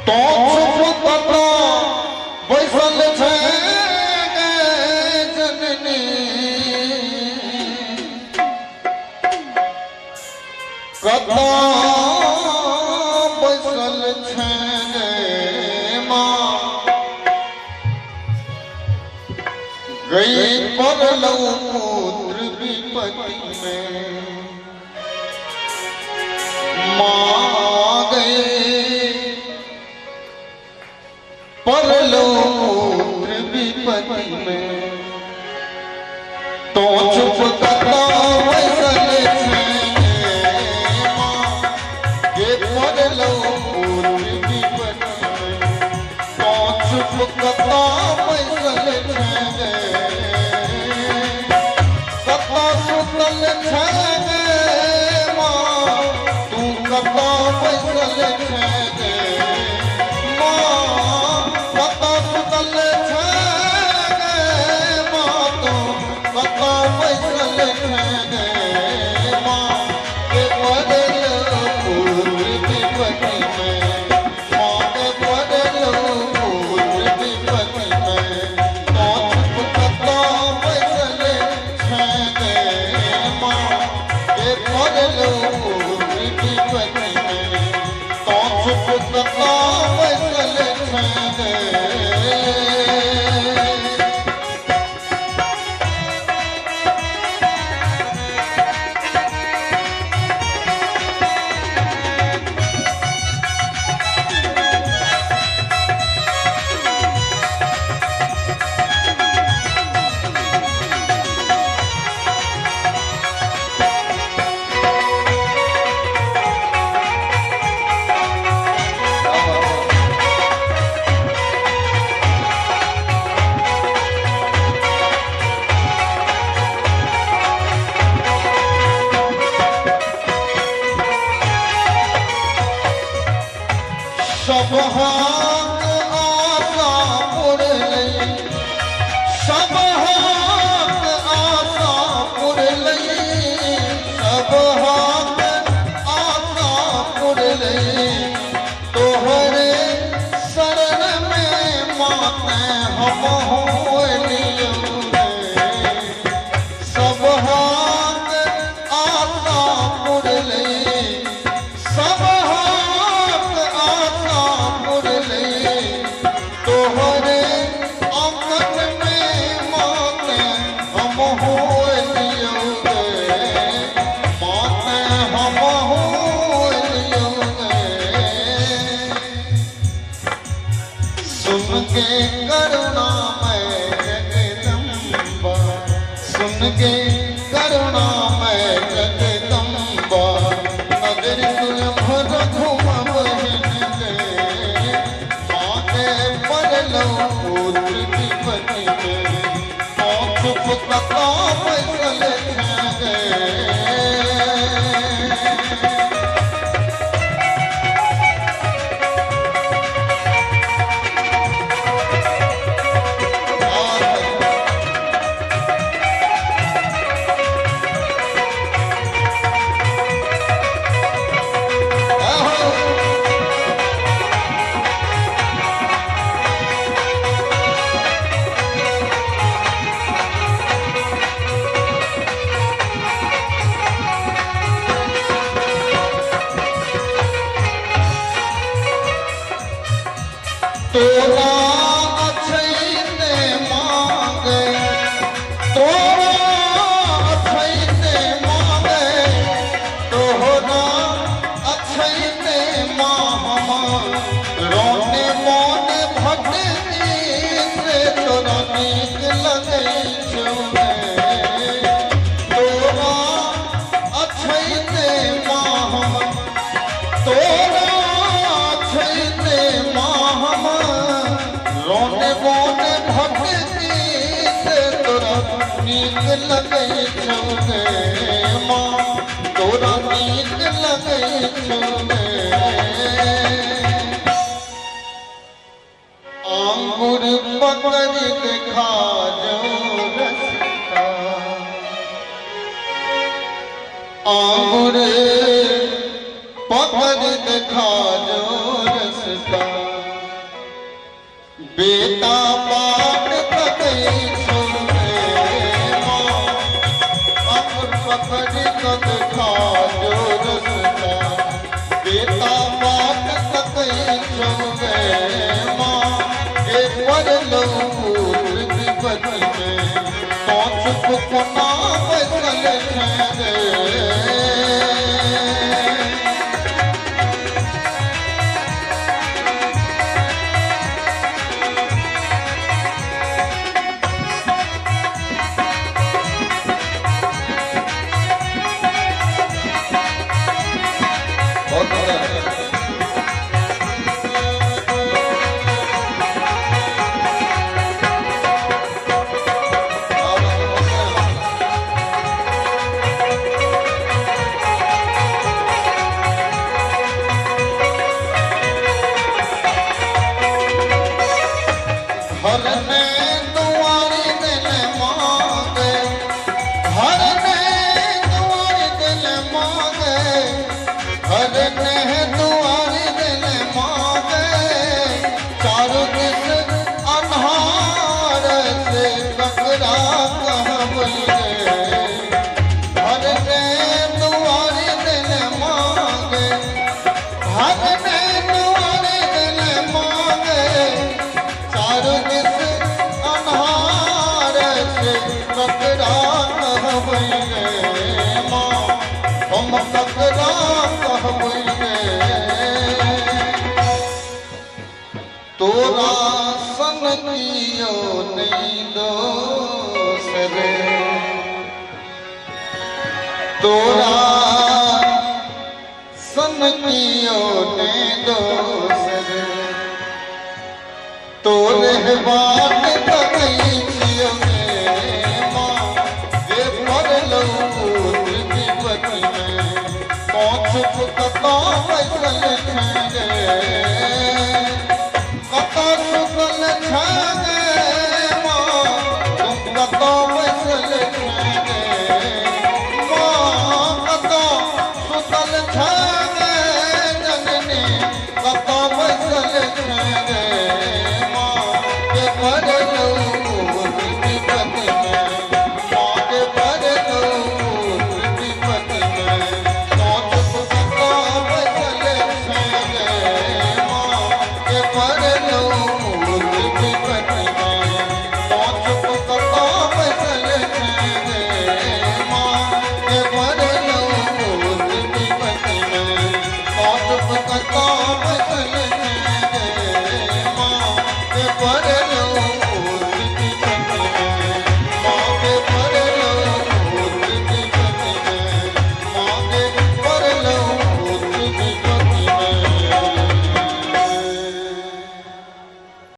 तो चुप कतो बैसल छे जननी कतो बैसल छे मां गई परलौ पुत्र विपत्ति में मां गई परलौ पुत्र विपत्ति में तो चुप कतो बैसल छे मां गे परलौ पुत्र विपत्ति में तो चुप कतो बैसल छे कतो सुतल छे मां तू कतो बैसल छे सब हाथ आशा पुरलई सब हाथ आशा पुरलई सब हाथ आशा पुरलई तोहरे शरण में माते हम होलियो सब हाथ आशा पुरलई सब तोहरे आंगन में माते हम होलियो माते हम होलियो सुन के करुणा मैं जगदम्बा सुन के करुणा मैं जगदम्बा नगर भर घुम पुत्र विपत्ति में चुप कतो बैसल तोरा अछैते मांगे तोरा अछैते मांगे तोरा अछैते मां रोने मोने भक्ति से तोरा नीक लगे छुने तोरा अछैते मां तोरा अछैते मां रोने मोने भक्ति से तोरा नीक लगे छुने मां तोरा नीक लगे छुने आंगुर पकड़ देखा जो रसता आंगुर पकड़ देखा जो रसता बेटा बात कतई सुने माँ अंकुर पकड़ कद खाजो रसता बेटा बात कतई सुने माँ के पर लूर विपत में तो चुप कोना बसल ठहरे तोरा सन कियो नहीं दोष रे तोरा सन कियो नहीं दोष रे तोरे बात कतई कियो माँ ये पर लूर विपत में चुप कता बसल ठहरे कता सुगल